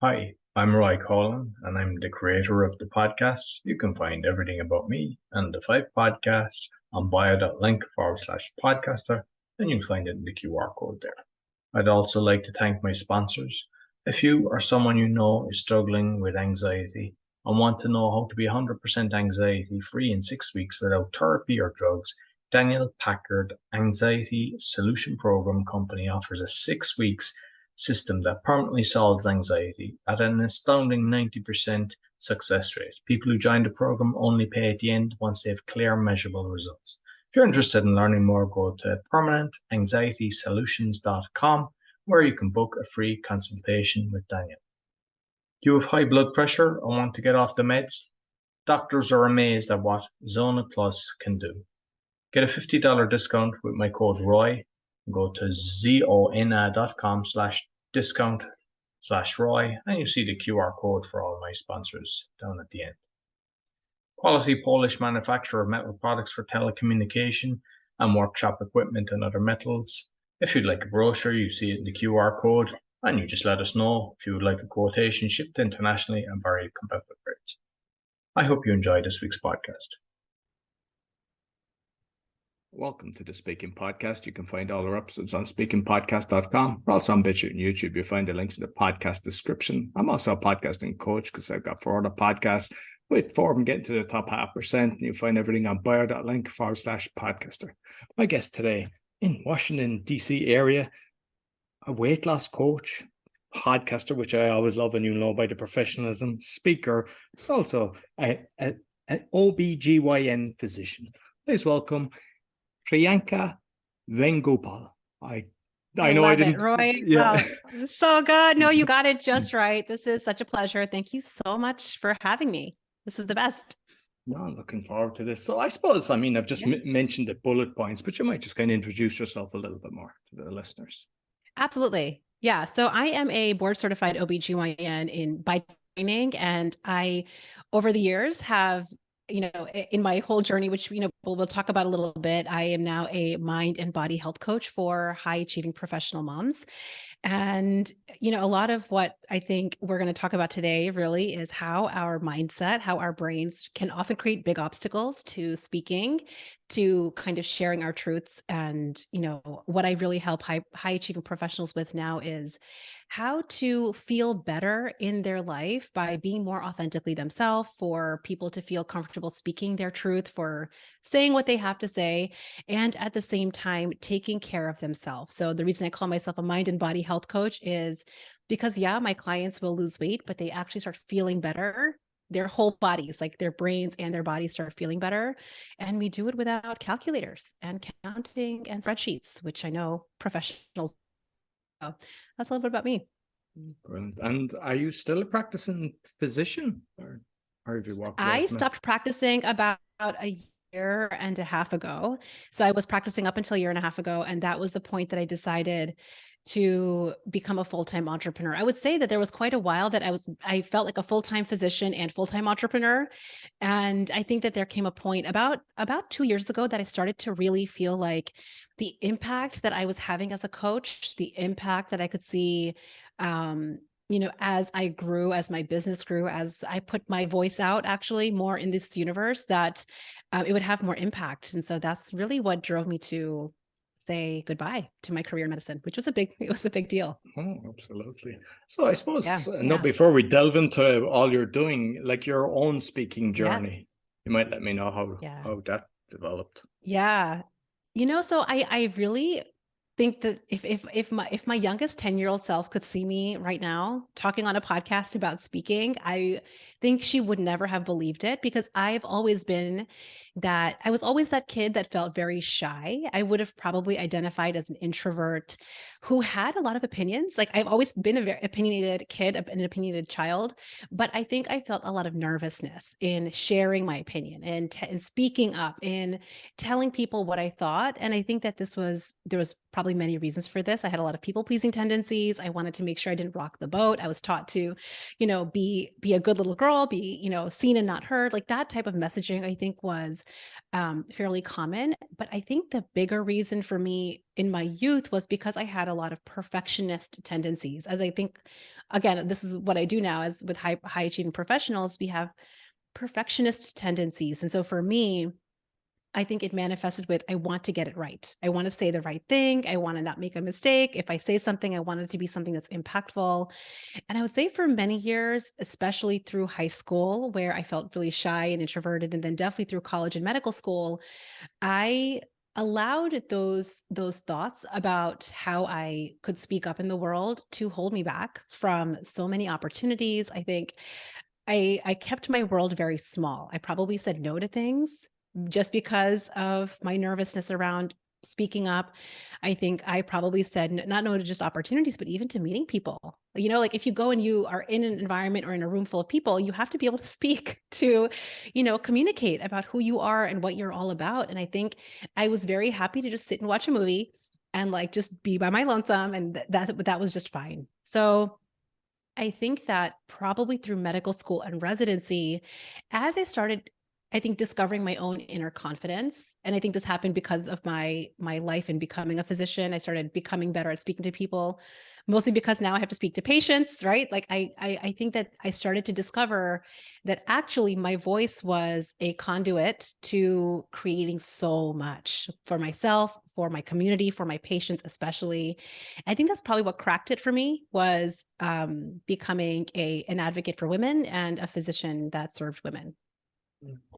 Hi, I'm Roy Colin, and I'm the creator of the podcast. You can find everything about me and the 5 podcasts on bio.link/podcaster, and you'll find it in the QR code there. I'd also like to thank my sponsors. If you or someone you know is struggling with anxiety and want to know how to be 100% anxiety free in 6 weeks without therapy or drugs, Daniel Packard Anxiety Solution Program Company offers a 6 weeks system that permanently solves anxiety at an astounding 90% success rate. People who join the program only pay at the end once they have clear, measurable results. If you're interested in learning more, go to permanentanxietysolutions.com, where you can book a free consultation with Daniel. Do you have high blood pressure or want to get off the meds? Doctors are amazed at what Zona Plus can do. Get a $50 discount with my code ROY. Go to zona.com/discount/ROY, and you see the QR code for all my sponsors down at the end. Quality Polish manufacturer of metal products for telecommunication and workshop equipment and other metals. If you'd like a brochure, you see it in the QR code, and you just let us know if you would like a quotation shipped internationally and very competitive rates. I hope you enjoyed this week's podcast. Welcome to the Speaking Podcast. You can find all our episodes on speakingpodcast.com. We're also on BitChute and YouTube. You'll find the links in the podcast description. I'm also a podcasting coach because I've got 4 other podcasts with 4 of them getting to the top 0.5%. And you'll find everything on bio.link/podcaster. My guest today in Washington, D.C. area, a weight loss coach, podcaster, which I always love and you know by the professionalism, speaker, also an OBGYN physician. Please welcome Priyanka Venugopal. I know I didn't. Roy. Yeah. Oh, so good. No, you got it just right. This is such a pleasure. Thank you so much for having me. This is the best. No, I'm looking forward to this. So I suppose, I've just mentioned the bullet points, but you might just kind of introduce yourself a little bit more to the listeners. Absolutely. Yeah. So I am a board certified OBGYN by training, and I, over the years, have in my whole journey, which, we'll talk about a little bit, I am now a mind and body health coach for high achieving professional moms. And, a lot of what I think we're going to talk about today really is how our mindset, how our brains can often create big obstacles to speaking, to kind of sharing our truths. And, what I really help high achieving professionals with now is how to feel better in their life by being more authentically themselves, for people to feel comfortable speaking their truth, for saying what they have to say, and at the same time, taking care of themselves. So the reason I call myself a mind and body health coach is because, my clients will lose weight, but they actually start feeling better. Their whole bodies, like their brains and their bodies, start feeling better. And we do it without calculators and counting and spreadsheets, which I know professionals. So that's a little bit about me. Brilliant. And are you still a practicing physician, or have you walked away I from stopped practicing about a year and a half ago. So I was practicing up until a year and a half ago. And that was the point that I decided to become a full-time entrepreneur. I would say that there was quite a while that I felt like a full-time physician and full-time entrepreneur. And I think that there came a point about 2 years ago that I started to really feel like the impact that I was having as a coach, the impact that I could see, as I grew, as my business grew, as I put my voice out actually more in this universe, that it would have more impact. And so that's really what drove me to say goodbye to my career in medicine, which was a big deal. Oh, absolutely. So I suppose, Yeah. before we delve into all you're doing, like your own speaking journey, you might let me know how that developed. Yeah. So I really think that if my youngest 10-year-old self could see me right now talking on a podcast about speaking, I think she would never have believed it, because I was always that kid that felt very shy. I would have probably identified as an introvert who had a lot of opinions. Like, I've always been a very opinionated kid, an opinionated child, but I think I felt a lot of nervousness in sharing my opinion and speaking up and telling people what I thought. And I think that there was probably many reasons for this. I had a lot of people pleasing tendencies. I wanted to make sure I didn't rock the boat. I was taught to, be a good little girl, be, seen and not heard. Like that type of messaging, I think was fairly common. But I think the bigger reason for me in my youth was because I had a lot of perfectionist tendencies. As I think, again, this is what I do now as with high achieving professionals, we have perfectionist tendencies. And so for me, I think it manifested with, I want to get it right. I want to say the right thing. I want to not make a mistake. If I say something, I want it to be something that's impactful. And I would say for many years, especially through high school, where I felt really shy and introverted, and then definitely through college and medical school, I allowed those thoughts about how I could speak up in the world to hold me back from so many opportunities. I think I kept my world very small. I probably said no to things just because of my nervousness around speaking up. I think I probably said not no to just opportunities, but even to meeting people. Like if you go and you are in an environment or in a room full of people, you have to be able to speak to, communicate about who you are and what you're all about. And I think I was very happy to just sit and watch a movie and like just be by my lonesome. And that was just fine. So I think that probably through medical school and residency, as I started, I think, discovering my own inner confidence. And I think this happened because of my life in becoming a physician. I started becoming better at speaking to people, mostly because now I have to speak to patients, right? Like I think that I started to discover that actually my voice was a conduit to creating so much for myself, for my community, for my patients, especially. I think that's probably what cracked it for me was becoming an advocate for women and a physician that served women.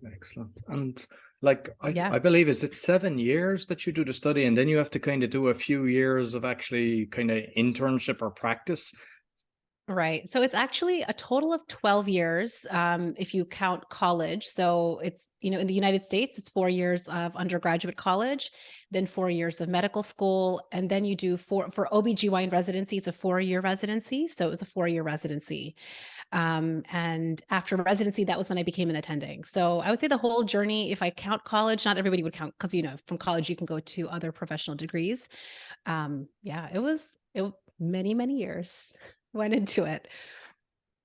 Excellent. And like, Yeah. I believe, is it 7 years that you do the study and then you have to kind of do a few years of actually kind of internship or practice? Right. So it's actually a total of 12 years if you count college. So it's, in the United States, it's 4 years of undergraduate college, then 4 years of medical school. And then you do for OBGYN residency, it's a 4-year residency. So it was a 4-year residency. And after residency, that was when I became an attending. So I would say the whole journey, if I count college, not everybody would count because, from college, you can go to other professional degrees. It was many, many years went into it.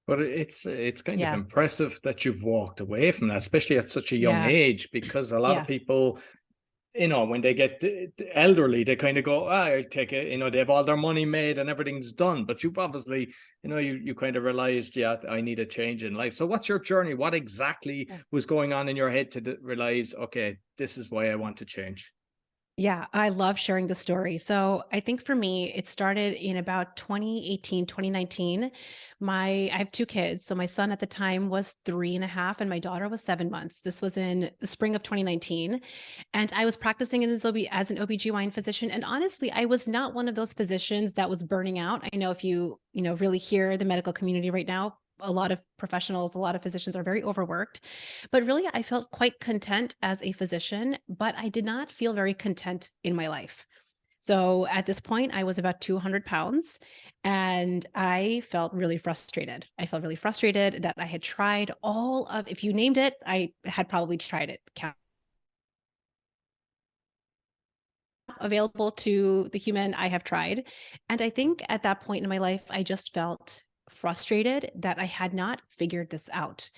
But it's kind of impressive that you've walked away from that, especially at such a young age, because a lot of people, when they get elderly, they kind of go, I'll take it, they have all their money made and everything's done. But you've obviously, you kind of realized, I need a change in life. So what's your journey? What exactly was going on in your head to realize, okay, this is why I want to change? Yeah, I love sharing the story. So I think for me, it started in about 2018, 2019. I have 2 kids. So my son at the time was 3.5 and my daughter was 7 months. This was in the spring of 2019. And I was practicing as an OBGYN physician. And honestly, I was not one of those physicians that was burning out. I know if you really hear the medical community right now, a lot of professionals, a lot of physicians are very overworked, but really I felt quite content as a physician, but I did not feel very content in my life. So at this point, I was about 200 pounds and I felt really frustrated. I felt really frustrated that I had tried all of, if you named it, I had probably tried it. Available to the human, I have tried. And I think at that point in my life, I just felt frustrated that I had not figured this out.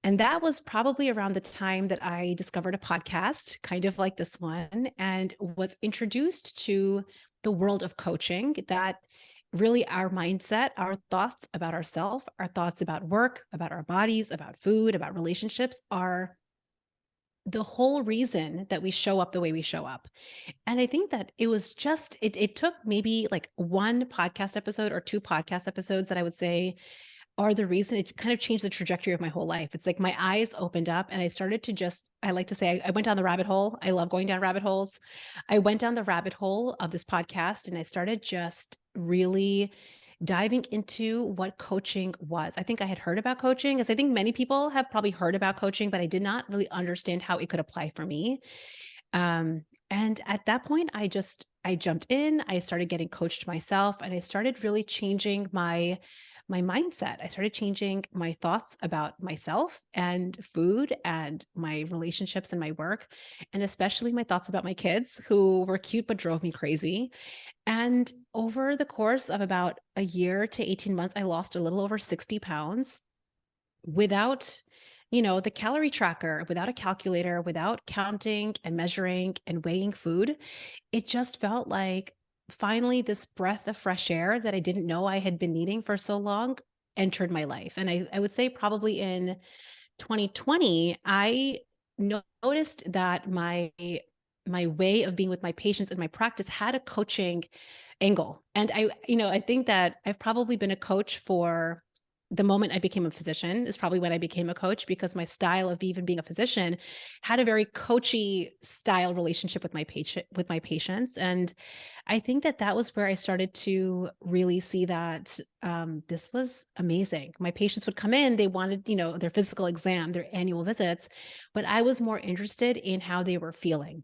And that was probably around the time that I discovered a podcast, kind of like this one, and was introduced to the world of coaching, that really our mindset, our thoughts about ourselves, our thoughts about work, about our bodies, about food, about relationships are the whole reason that we show up the way we show up. And I think that it was just, it took maybe like 1 podcast episode or 2 podcast episodes that I would say are the reason it kind of changed the trajectory of my whole life. It's like my eyes opened up and I started to I like to say, I went down the rabbit hole. I love going down rabbit holes. I went down the rabbit hole of this podcast and I started just really diving into what coaching was. I think I had heard about coaching, as I think many people have probably heard about coaching, but I did not really understand how it could apply for me. And at that point, I jumped in, I started getting coached myself, and I started really changing my my mindset. I started changing my thoughts about myself and food and my relationships and my work, and especially my thoughts about my kids who were cute but drove me crazy. And over the course of about a year to 18 months, I lost a little over 60 pounds without, the calorie tracker, without a calculator, without counting and measuring and weighing food. It just felt like finally this breath of fresh air that I didn't know I had been needing for so long entered my life. And I would say probably in 2020, I noticed that my way of being with my patients and my practice had a coaching angle. And I think that I've probably been a coach for the moment I became a physician is probably when I became a coach, because my style of even being a physician had a very coachy style relationship with my patients. And I think that was where I started to really see that this was amazing. My patients would come in, they wanted, their physical exam, their annual visits, but I was more interested in how they were feeling.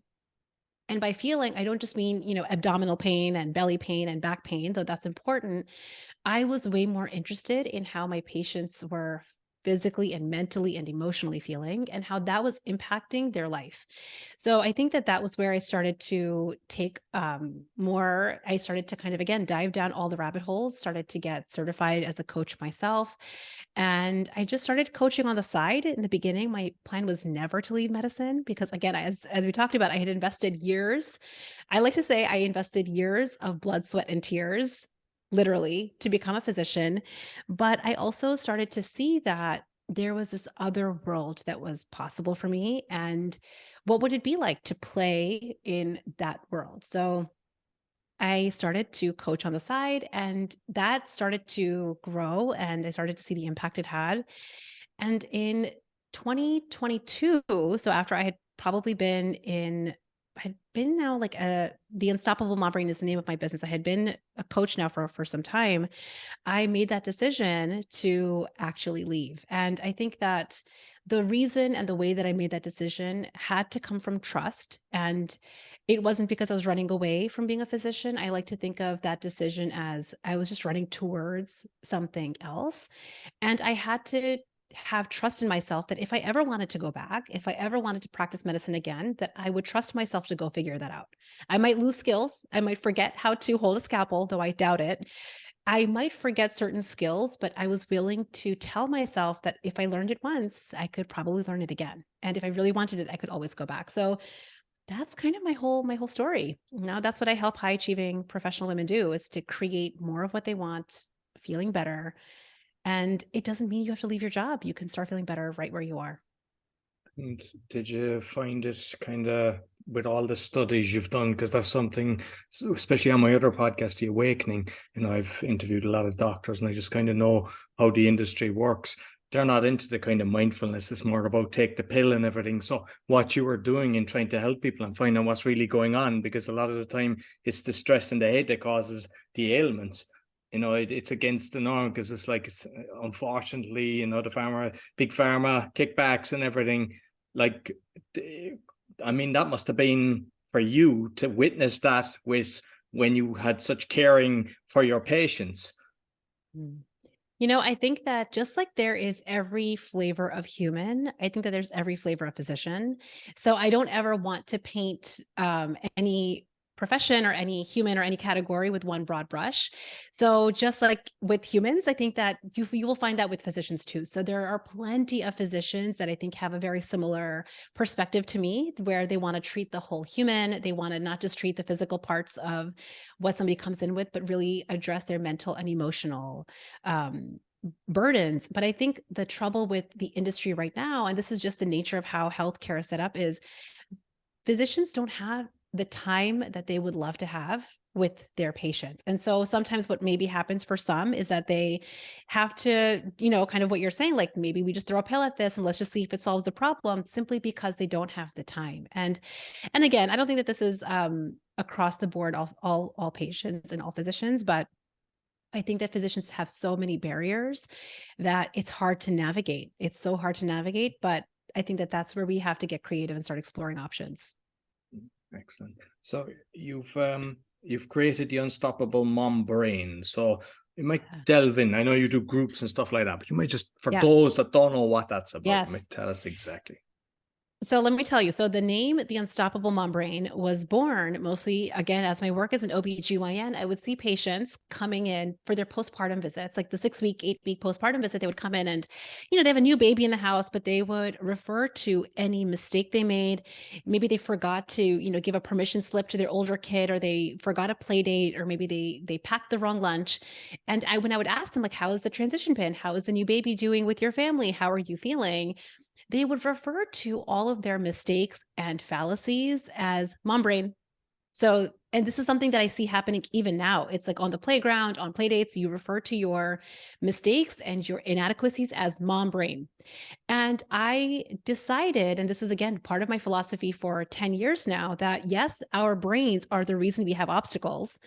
And by feeling, I don't just mean, abdominal pain and belly pain and back pain, though that's important. I was way more interested in how my patients were physically and mentally and emotionally feeling and how that was impacting their life. So I think that was where I started to take I started to kind of, again, dive down all the rabbit holes, started to get certified as a coach myself. And I just started coaching on the side. In the beginning, my plan was never to leave medicine because, again, as we talked about, I had invested years. I like to say I invested years of blood, sweat, and tears, literally, to become a physician. But I also started to see that there was this other world that was possible for me. And what would it be like to play in that world? So I started to coach on the side, and that started to grow, and I started to see the impact it had. And in 2022, so after I had probably been now like the Unstoppable Mom Brain is the name of my business. I had been a coach now for some time. I made that decision to actually leave. And I think that the reason and the way that I made that decision had to come from trust. And it wasn't because I was running away from being a physician. I like to think of that decision as I was just running towards something else. And I had to have trust in myself that if I ever wanted to go back, if I ever wanted to practice medicine again, that I would trust myself to go figure that out. I might lose skills. I might forget how to hold a scalpel, though I doubt it. I might forget certain skills, but I was willing to tell myself that if I learned it once, I could probably learn it again. And if I really wanted it, I could always go back. So that's kind of my whole story. That's what I help high achieving professional women do, is to create more of what they want, feeling better. And it doesn't mean you have to leave your job. You can start feeling better right where you are. And did you find it kind of with all the studies you've done? Because that's something, especially on my other podcast, The Awakening, I've interviewed a lot of doctors and I just kind of know how the industry works. They're not into the kind of mindfulness. It's more about take the pill and everything. So what you were doing in trying to help people and find out what's really going on, because a lot of the time it's the stress in the head that causes the ailments. It's against the norm, because it's unfortunately, the big pharma kickbacks and everything. Like, I mean, that must have been for you to witness that when you had such caring for your patients. I think that just like there is every flavor of human, I think that there's every flavor of physician. So I don't ever want to paint any profession or any human or any category with one broad brush. So just like with humans, I think that you will find that with physicians too. So there are plenty of physicians that I think have a very similar perspective to me, where they want to treat the whole human. They want to not just treat the physical parts of what somebody comes in with, but really address their mental and emotional burdens. But I think the trouble with the industry right now, and this is just the nature of how healthcare is set up, is physicians don't have the time that they would love to have with their patients. And so sometimes what maybe happens for some is that they have to, kind of what you're saying, like maybe we just throw a pill at this and let's just see if it solves the problem, simply because they don't have the time. And again, I don't think that this is across the board, all patients and all physicians, but I think that physicians have so many barriers that it's hard to navigate. It's so hard to navigate, but I think that that's where we have to get creative and start exploring options. Excellent. So you've created the Unstoppable Mom Brain. So You might delve in. I know you do groups and stuff like that, but you might just, for Yeah. those that don't know what that's about, Yes. you might tell us exactly. So let me tell you, so the name, The Unstoppable Mom Brain, was born mostly, again, as my work as an OBGYN, I would see patients coming in for their postpartum visits, like the 6-week, 8-week postpartum visit. They would come in and, they have a new baby in the house, but they would refer to any mistake they made. Maybe they forgot to, give a permission slip to their older kid, or they forgot a play date, or maybe they packed the wrong lunch. And when I would ask them, like, how is the transition been? How is the new baby doing with your family? How are you feeling? They would refer to all of their mistakes and fallacies as mom brain. So, and this is something that I see happening even now. It's like on the playground, on play dates, you refer to your mistakes and your inadequacies as mom brain. And I decided, and this is again part of my philosophy for 10 years now, that yes, our brains are the reason we have obstacles.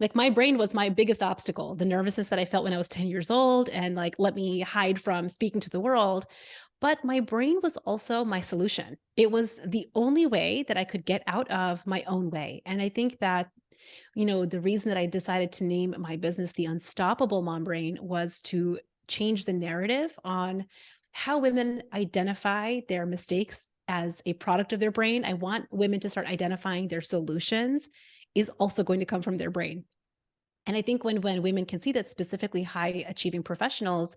Like my brain was my biggest obstacle, the nervousness that I felt when I was 10 years old and like let me hide from speaking to the world. But my brain was also my solution. It was the only way that I could get out of my own way. And I think that, the reason that I decided to name my business The Unstoppable Mom Brain was to change the narrative on how women identify their mistakes as a product of their brain. I want women to start identifying their solutions is also going to come from their brain. And I think when women can see that, specifically high achieving professionals,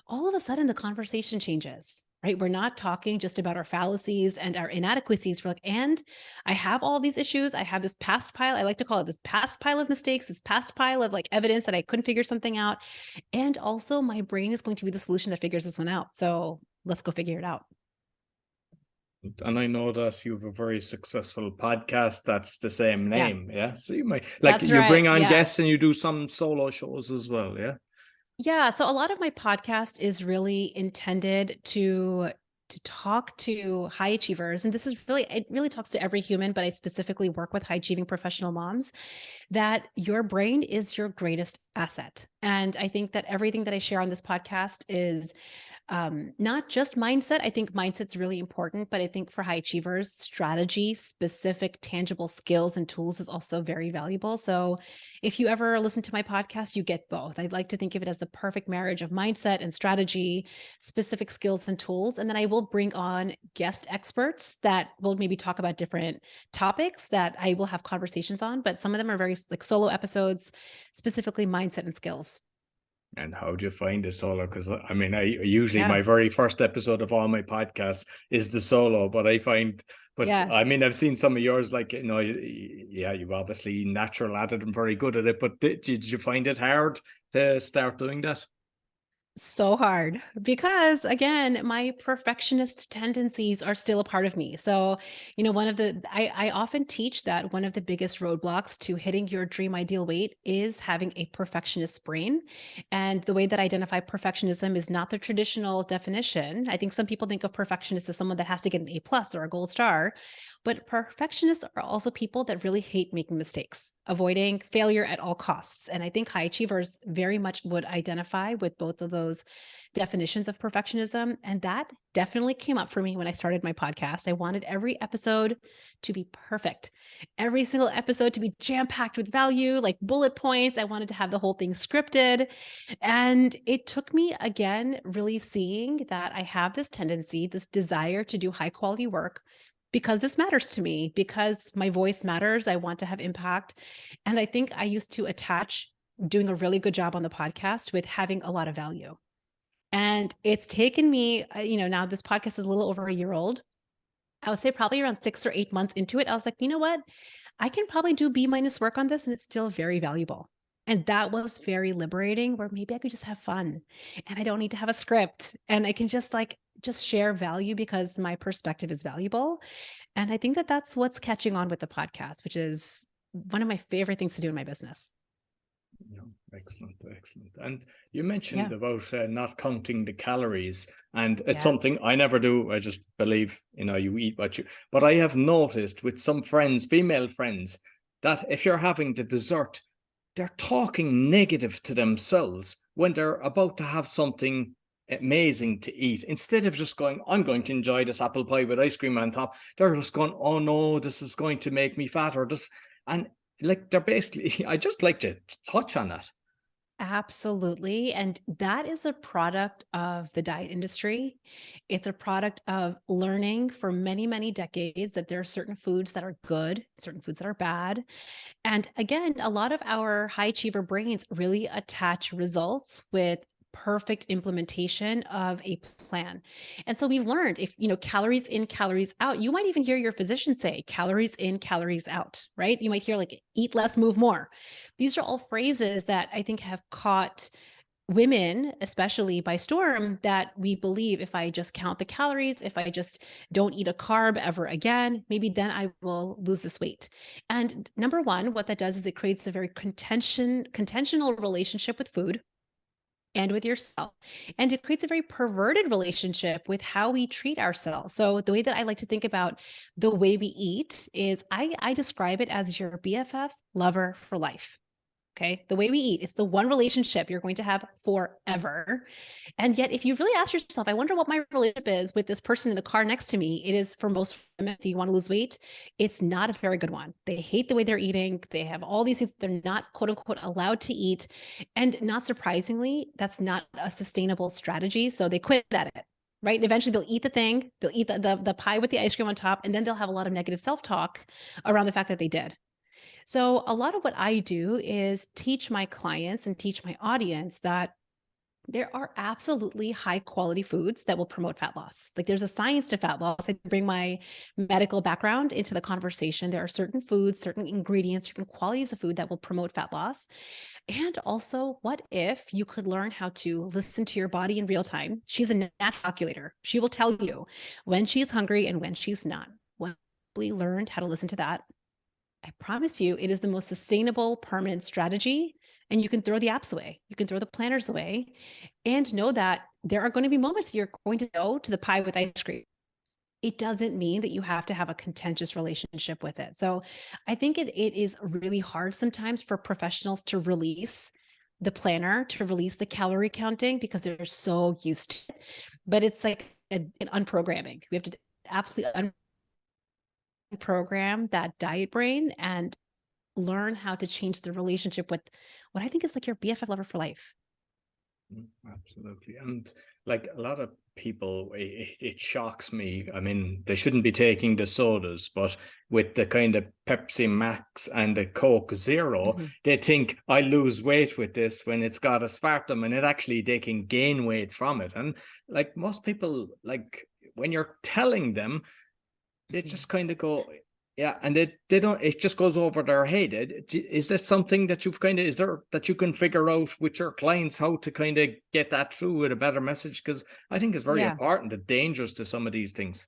all of a sudden the conversation changes, right? We're not talking just about our fallacies and our inadequacies. We're like, and I have all these issues. I have this past pile. I like to call it this past pile of mistakes, this past pile of like evidence that I couldn't figure something out. And also my brain is going to be the solution that figures this one out. So let's go figure it out. And I know that you have a very successful podcast that's the same name. Yeah. So you might That's you bring right. on guests and you do some solo shows as well. Yeah. Yeah. So a lot of my podcast is really intended to talk to high achievers. And this is it really talks to every human, but I specifically work with high achieving professional moms, that your brain is your greatest asset. And I think that everything that I share on this podcast is not just mindset. I think mindset's really important, but I think for high achievers, strategy, specific, tangible skills and tools is also very valuable. So if you ever listen to my podcast, you get both. I'd like to think of it as the perfect marriage of mindset and strategy, specific skills and tools. And then I will bring on guest experts that will maybe talk about different topics that I will have conversations on, but some of them are very like solo episodes, specifically mindset and skills. And how do you find the solo? Because I mean, I usually my very first episode of all my podcasts is the solo, but I find, I mean, I've seen some of yours, like, you've obviously natural at it and very good at it, but did you find it hard to start doing that? So hard because, again, my perfectionist tendencies are still a part of me. So, I often teach that one of the biggest roadblocks to hitting your dream ideal weight is having a perfectionist brain. And the way that I identify perfectionism is not the traditional definition. I think some people think of perfectionist as someone that has to get an A+ or a gold star. But perfectionists are also people that really hate making mistakes, avoiding failure at all costs. And I think high achievers very much would identify with both of those definitions of perfectionism. And that definitely came up for me when I started my podcast. I wanted every episode to be perfect, every single episode to be jam-packed with value, like bullet points. I wanted to have the whole thing scripted. And it took me, again, really seeing that I have this tendency, this desire to do high quality work, because this matters to me, because my voice matters. I want to have impact. And I think I used to attach doing a really good job on the podcast with having a lot of value. And it's taken me, now this podcast is a little over a year old. I would say probably around 6 or 8 months into it, I was like, you know what? I can probably do B- work on this and it's still very valuable. And that was very liberating, where maybe I could just have fun and I don't need to have a script and I can just share value because my perspective is valuable. And I think that that's what's catching on with the podcast, which is one of my favorite things to do in my business. Yeah, excellent. And you mentioned about not counting the calories, and it's something I never do. I just believe, you eat what you, but I have noticed with some friends, female friends, that if you're having the dessert, they're talking negative to themselves when they're about to have something amazing to eat. Instead of just going, I'm going to enjoy this apple pie with ice cream on top, they're just going, oh no, this is going to make me fat, or this. And like, they're basically, I just like to touch on that. Absolutely. And that is a product of the diet industry. It's a product of learning for many, many decades that there are certain foods that are good, certain foods that are bad. And again, a lot of our high achiever brains really attach results with perfect implementation of a plan. And so we've learned if, calories in, calories out, you might even hear your physician say calories in, calories out, right? You might hear like eat less, move more. These are all phrases that I think have caught women, especially by storm, that we believe if I just count the calories, if I just don't eat a carb ever again, maybe then I will lose this weight. And number one, what that does is it creates a very contentional relationship with food and with yourself. And it creates a very perverted relationship with how we treat ourselves. So the way that I like to think about the way we eat is I describe it as your BFF lover for life. Okay. The way we eat, it's the one relationship you're going to have forever. And yet, if you really ask yourself, I wonder what my relationship is with this person in the car next to me, it is for most women, if you want to lose weight, it's not a very good one. They hate the way they're eating. They have all these things they're not, quote unquote, allowed to eat. And not surprisingly, that's not a sustainable strategy. So they quit at it. Right. And eventually they'll eat the thing, they'll eat the pie with the ice cream on top, and then they'll have a lot of negative self-talk around the fact that they did. So a lot of what I do is teach my clients and teach my audience that there are absolutely high quality foods that will promote fat loss. Like there's a science to fat loss. I bring my medical background into the conversation. There are certain foods, certain ingredients, certain qualities of food that will promote fat loss. And also, what if you could learn how to listen to your body in real time? She's a natural calculator. She will tell you when she's hungry and when she's not. Well, we learned how to listen to that. I promise you, it is the most sustainable, permanent strategy. And you can throw the apps away. You can throw the planners away and know that there are going to be moments you're going to go to the pie with ice cream. It doesn't mean that you have to have a contentious relationship with it. So I think it is really hard sometimes for professionals to release the planner, to release the calorie counting because they're so used to it. But it's like an unprogramming. We have to absolutely program that diet brain and learn how to change the relationship with what I think is like your BFF lover for life. Absolutely. And like a lot of people, it shocks me. I mean, they shouldn't be taking the sodas, but with the kind of Pepsi Max and the Coke Zero, they think I lose weight with this when it's got aspartame, and they can gain weight from it. And like most people, like when you're telling them, they just kind of go, yeah, and they don't, it just goes over their head. Is this something that is there that you can figure out with your clients how to kind of get that through with a better message? Because I think it's very important, the dangers to some of these things.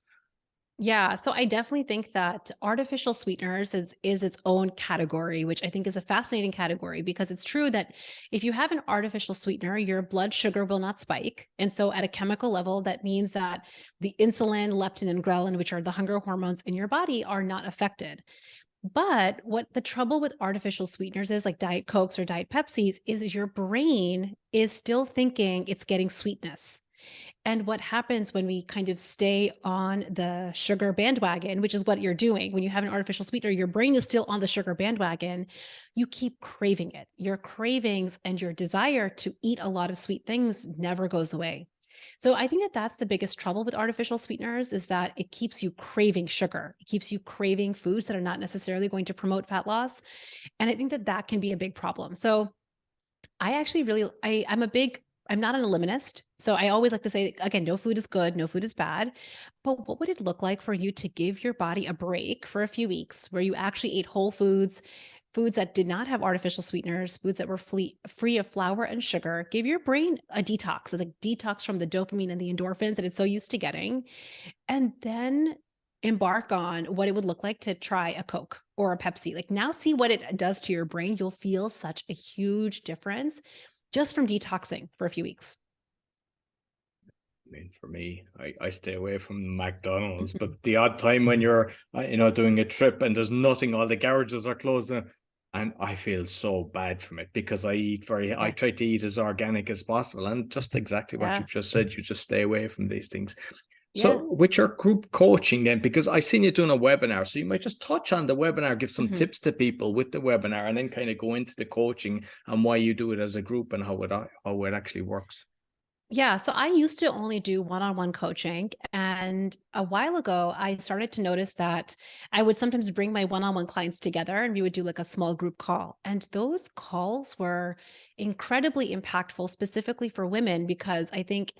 Yeah, so I definitely think that artificial sweeteners is its own category, which I think is a fascinating category because it's true that if you have an artificial sweetener, your blood sugar will not spike. And so at a chemical level, that means that the insulin, leptin, and ghrelin, which are the hunger hormones in your body, are not affected. But what the trouble with artificial sweeteners is, like Diet Cokes or Diet Pepsis, is your brain is still thinking it's getting sweetness. And what happens when we kind of stay on the sugar bandwagon, which is what you're doing when you have an artificial sweetener, your brain is still on the sugar bandwagon. You keep craving it. Your cravings and your desire to eat a lot of sweet things never goes away. So I think that that's the biggest trouble with artificial sweeteners is that it keeps you craving sugar. It keeps you craving foods that are not necessarily going to promote fat loss. And I think that that can be a big problem. So I actually really, I'm not an eliminist. So I always like to say, again, no food is good, no food is bad. But what would it look like for you to give your body a break for a few weeks where you actually ate whole foods, foods that did not have artificial sweeteners, foods that were free of flour and sugar? Give your brain a detox. It's like detox from the dopamine and the endorphins that it's so used to getting. And then embark on what it would look like to try a Coke or a Pepsi. Like now see what it does to your brain. You'll feel such a huge difference just from detoxing for a few weeks. I mean, for me, I stay away from McDonald's, but the odd time when you're, doing a trip and there's nothing, all the garages are closed, and I feel so bad from it because I try to eat as organic as possible, and just exactly what you've just said, you just stay away from these things. So Yeah. with your group coaching then, because I seen you doing a webinar, so you might just touch on the webinar, give some tips to people with the webinar, and then kind of go into the coaching and why you do it as a group and how it actually works. Yeah, so I used to only do one-on-one coaching. And a while ago, I started to notice that I would sometimes bring my one-on-one clients together and we would do like a small group call. And those calls were incredibly impactful, specifically for women, because I think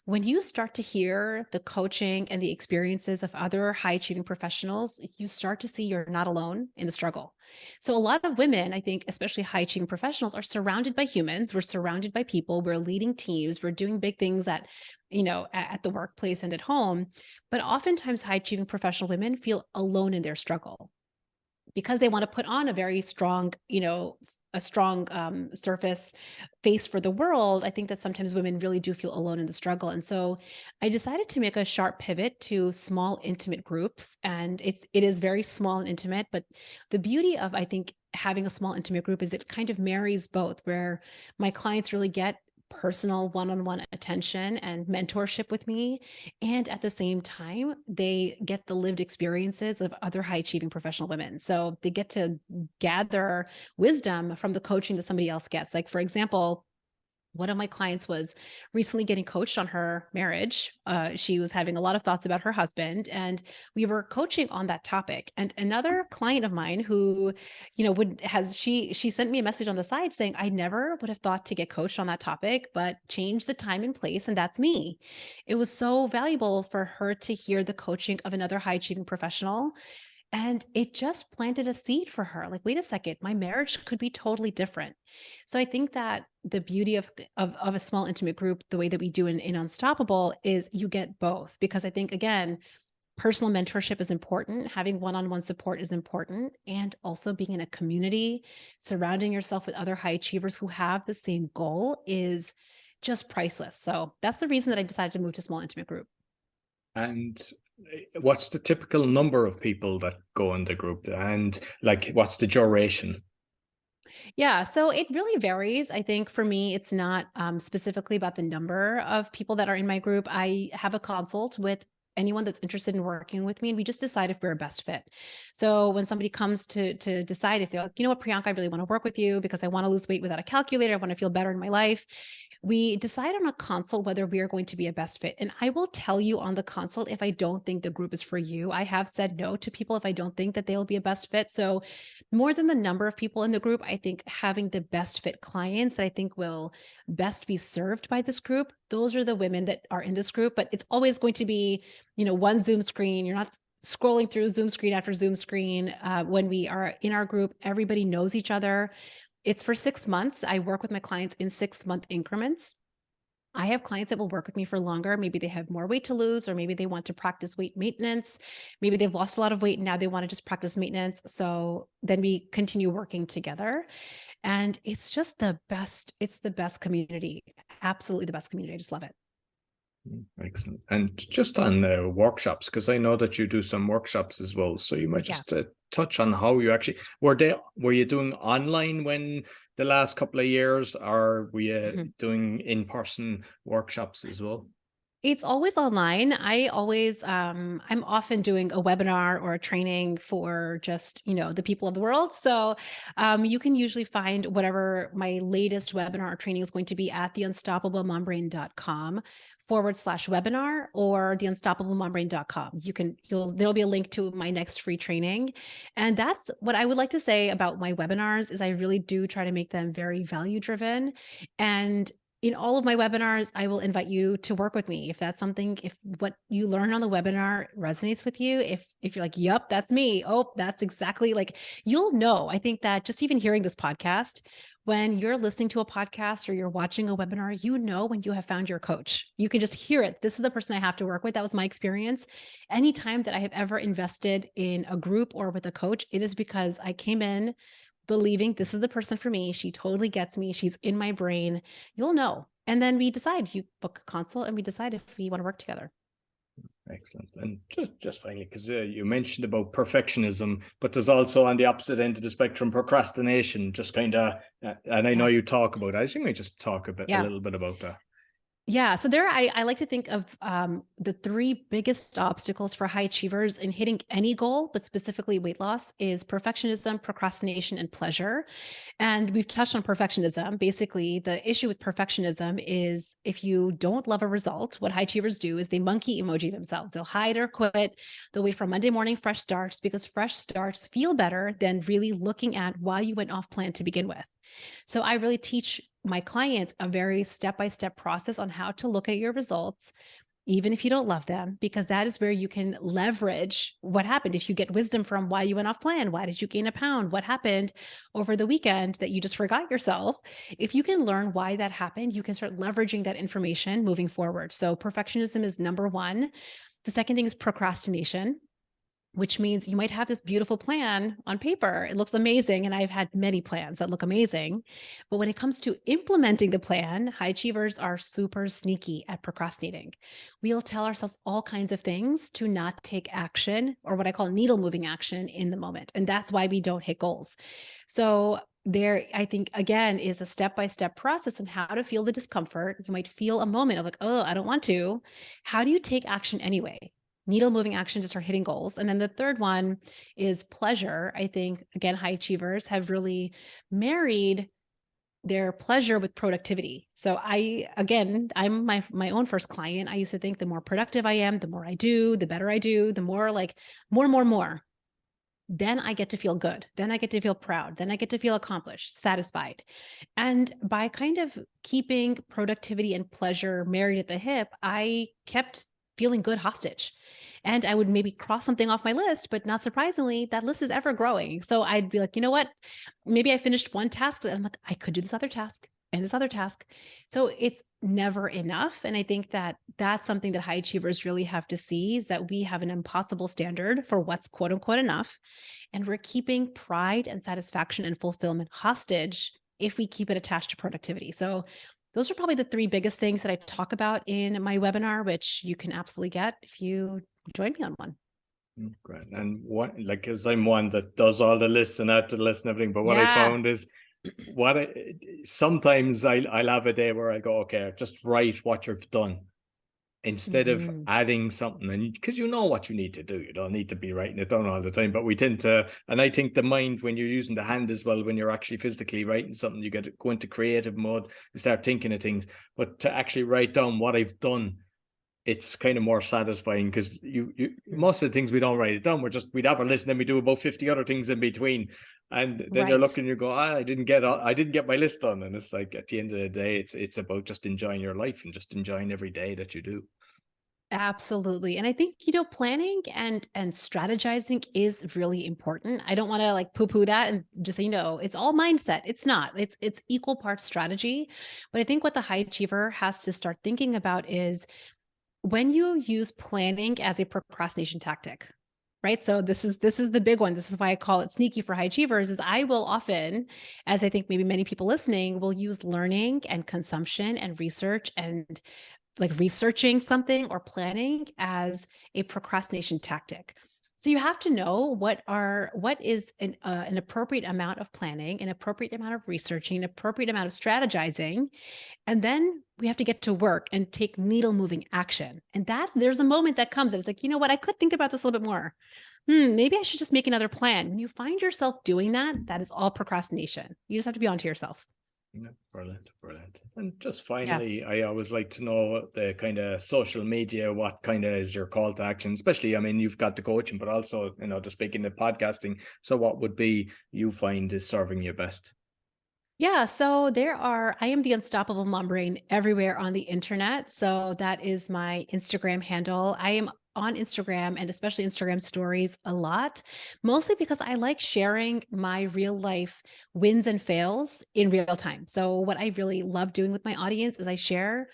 when you start to hear the coaching and the experiences of other high achieving professionals, you start to see you're not alone in the struggle. So a lot of women, I think, especially high achieving professionals, are surrounded by humans. We're surrounded by people. We're leading teams. We're doing big things at the workplace and at home. But oftentimes high achieving professional women feel alone in their struggle because they want to put on a very strong, a strong surface face for the world. I think that sometimes women really do feel alone in the struggle. And so I decided to make a sharp pivot to small, intimate groups. And it is very small and intimate, but the beauty of, I think, having a small, intimate group is it kind of marries both, where my clients really get personal one-on-one attention and mentorship with me. And at the same time, they get the lived experiences of other high achieving professional women. So they get to gather wisdom from the coaching that somebody else gets. Like, for example, one of my clients was recently getting coached on her marriage. She was having a lot of thoughts about her husband, and we were coaching on that topic. And another client of mine who, she sent me a message on the side saying, I never would have thought to get coached on that topic, but change the time and place, and that's me. It was so valuable for her to hear the coaching of another high achieving professional. And it just planted a seed for her. Like, wait a second, my marriage could be totally different. So I think that the beauty of a small intimate group, the way that we do in Unstoppable, is you get both. Because I think, again, personal mentorship is important. Having one-on-one support is important. And also being in a community, surrounding yourself with other high achievers who have the same goal is just priceless. So that's the reason that I decided to move to small intimate group. And what's the typical number of people that go in the group, and like what's the duration? Yeah, so it really varies. I think for me, it's not specifically about the number of people that are in my group. I have a consult with anyone that's interested in working with me, and we just decide if we're a best fit. So when somebody comes to decide if they're like, you know what, Priyanka, I really want to work with you because I want to lose weight without a calculator, I want to feel better in my life, we decide on a consult whether we are going to be a best fit. And I will tell you on the consult if I don't think the group is for you. I have said no to people if I don't think that they'll be a best fit. So more than the number of people in the group, I think having the best fit clients that I think will best be served by this group, those are the women that are in this group. But it's always going to be, one Zoom screen. You're not scrolling through Zoom screen after Zoom screen. When we are in our group, everybody knows each other. It's for 6 months. I work with my clients in 6-month increments. I have clients that will work with me for longer. Maybe they have more weight to lose, or maybe they want to practice weight maintenance. Maybe they've lost a lot of weight and now they want to just practice maintenance. So then we continue working together. And it's just the best. It's the best community. Absolutely the best community. I just love it. Excellent. And just on the workshops, because I know that you do some workshops as well, so you might just touch on how you actually were you doing online when the last couple of years, or were you doing in-person workshops as well? It's always online. I'm often doing a webinar or a training for just, the people of the world. So you can usually find whatever my latest webinar or training is going to be at the unstoppablemombrain.com/webinar or the unstoppablemombrain.com. There'll be a link to my next free training. And that's what I would like to say about my webinars is I really do try to make them very value driven. And in all of my webinars, I will invite you to work with me. If that's something, if what you learn on the webinar resonates with you, if you're like, yep, that's me. Oh, that's exactly like, you'll know. I think that just even hearing this podcast, when you're listening to a podcast or you're watching a webinar, when you have found your coach. You can just hear it. This is the person I have to work with. That was my experience. Anytime that I have ever invested in a group or with a coach, it is because I came in believing this is the person for me. She totally gets me. She's in my brain. You'll know. And then we decide, you book a consult and we decide if we want to work together. Excellent. And just finally, because you mentioned about perfectionism, but there's also on the opposite end of the spectrum, procrastination, just kind of, and I know you talk about it. I think we just talk a little bit about that. Yeah. So I like to think of the three biggest obstacles for high achievers in hitting any goal, but specifically weight loss, is perfectionism, procrastination, and pleasure. And we've touched on perfectionism. Basically, the issue with perfectionism is if you don't love a result, what high achievers do is they monkey emoji themselves. They'll hide or quit. They'll wait for Monday morning fresh starts because fresh starts feel better than really looking at why you went off plan to begin with. So I really teach my clients a very step-by-step process on how to look at your results, even if you don't love them, because that is where you can leverage what happened. If you get wisdom from why you went off plan, why did you gain a pound? What happened over the weekend that you just forgot yourself? If you can learn why that happened, you can start leveraging that information moving forward. So perfectionism is number one. The second thing is procrastination, which means you might have this beautiful plan on paper. It looks amazing. And I've had many plans that look amazing. But when it comes to implementing the plan, high achievers are super sneaky at procrastinating. We'll tell ourselves all kinds of things to not take action, or what I call needle moving action, in the moment. And that's why we don't hit goals. So there, I think, again, is a step-by-step process on how to feel the discomfort. You might feel a moment of like, oh, I don't want to. How do you take action anyway? Needle moving action to start hitting goals. And then the third one is pleasure. I think, again, high achievers have really married their pleasure with productivity. So I'm my own first client. I used to think the more productive I am, the more I do, the better I do, the more like more. Then I get to feel good. Then I get to feel proud. Then I get to feel accomplished, satisfied. And by kind of keeping productivity and pleasure married at the hip, I kept feeling good hostage. And I would maybe cross something off my list, but not surprisingly, that list is ever growing. So I'd be like, you know what? Maybe I finished one task and I'm like, I could do this other task and this other task. So it's never enough. And I think that that's something that high achievers really have to see, is that we have an impossible standard for what's quote unquote enough. And we're keeping pride and satisfaction and fulfillment hostage if we keep it attached to productivity. So those are probably the three biggest things that I talk about in my webinar, which you can absolutely get if you join me on one. Great. And what, like, because I'm one that does all the lists and add to the list and everything, but what I found is sometimes I'll have a day where I go, okay, just write what you've done instead of adding something, and because you know what you need to do. You don't need to be writing it down all the time, but we tend to, and I think the mind, when you're using the hand as well, when you're actually physically writing something, you get to go into creative mode, you start thinking of things. But to actually write down what I've done, it's kind of more satisfying, because you most of the things we don't write it down. We'd have a list and then we do about 50 other things in between, and then you're looking, you go, I didn't get my list done. And it's like, at the end of the day, it's about just enjoying your life and just enjoying every day that you do. Absolutely. And I think, planning and strategizing is really important. I don't want to like poo-poo that and just say, it's all mindset. It's not. It's equal parts strategy. But I think what the high achiever has to start thinking about is when you use planning as a procrastination tactic, right? So this is the big one. This is why I call it sneaky for high achievers, is I will often, as I think maybe many people listening, will use learning and consumption and research and like researching something or planning as a procrastination tactic. So you have to know what is an appropriate amount of planning, an appropriate amount of researching, an appropriate amount of strategizing. And then we have to get to work and take needle moving action. And that there's a moment that comes and it's like, you know what, I could think about this a little bit more. Maybe I should just make another plan. When you find yourself doing that, that is all procrastination. You just have to be onto yourself. Yeah, brilliant. And just finally, I always like to know the kind of social media, what kind of is your call to action, especially, I mean, you've got the coaching, but also, to speak in the podcasting. So what would be you find is serving you best? Yeah, so I am the Unstoppable Mom Brain everywhere on the internet. So that is my Instagram handle. I am on Instagram and especially Instagram stories a lot, mostly because I like sharing my real life wins and fails in real time. So what I really love doing with my audience is I share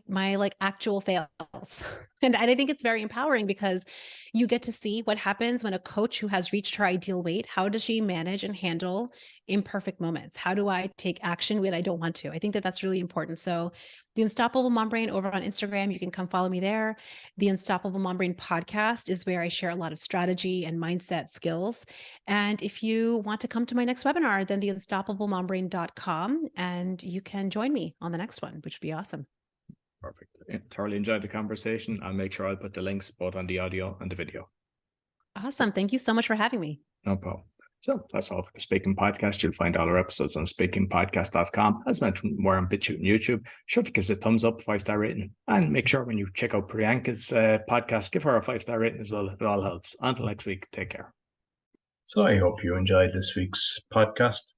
my like actual fails. And I think it's very empowering because you get to see what happens when a coach who has reached her ideal weight, how does she manage and handle imperfect moments? How do I take action when I don't want to? I think that that's really important. So the Unstoppable Mom Brain over on Instagram, you can come follow me there. The Unstoppable Mom Brain podcast is where I share a lot of strategy and mindset skills. And if you want to come to my next webinar, then the unstoppablemombrain.com, and you can join me on the next one, which would be awesome. Perfect. Thoroughly enjoyed the conversation. I'll make sure I'll put the links both on the audio and the video. Awesome. Thank you so much for having me. No problem. So that's all for the Speaking Podcast. You'll find all our episodes on speakingpodcast.com. As mentioned, we're on BitChute and YouTube. Sure to give us a thumbs up, 5-star rating. And make sure when you check out Priyanka's podcast, give her a 5-star rating as well. It all helps. Until next week, take care. So I hope you enjoyed this week's podcast.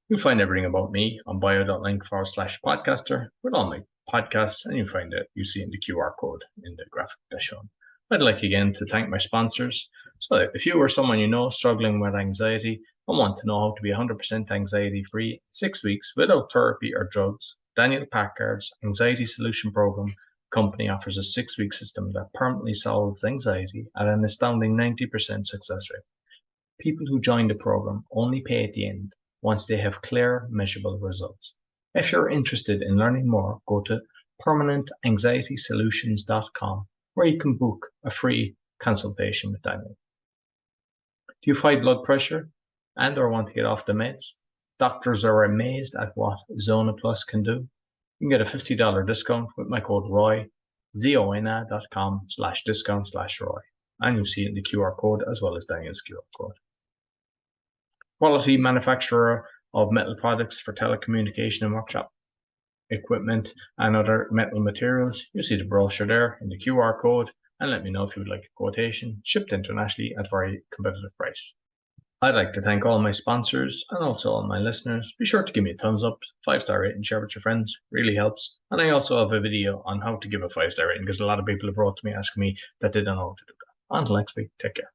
You'll find everything about me on bio.link/podcaster with all my podcasts, and you'll find it, you see in the QR code in the graphic that's shown. I'd like again to thank my sponsors. So if you or someone you know struggling with anxiety and want to know how to be 100% anxiety free in 6 weeks without therapy or drugs, Daniel Packard's Anxiety Solution Program company offers a 6-week system that permanently solves anxiety at an astounding 90% success rate. People who join the program only pay at the end once they have clear, measurable results. If you're interested in learning more, go to permanentanxietysolutions.com, where you can book a free consultation with Daniel. Do you fight blood pressure and or want to get off the meds? Doctors are amazed at what Zona Plus can do. You can get a $50 discount with my code ROY, zona.com/discount/ROY. And you'll see it in the QR code as well as Daniel's QR code. Quality manufacturer of metal products for telecommunication and workshop equipment and other metal materials. You see the brochure there in the QR code, and let me know if you would like a quotation, shipped internationally at very competitive price. I'd like to thank all my sponsors and also all my listeners. Be sure to give me a thumbs up, 5-star rating, share with your friends, really helps. And I also have a video on how to give a 5-star rating because a lot of people have wrote to me asking me that they don't know how to do that. Until next week, take care.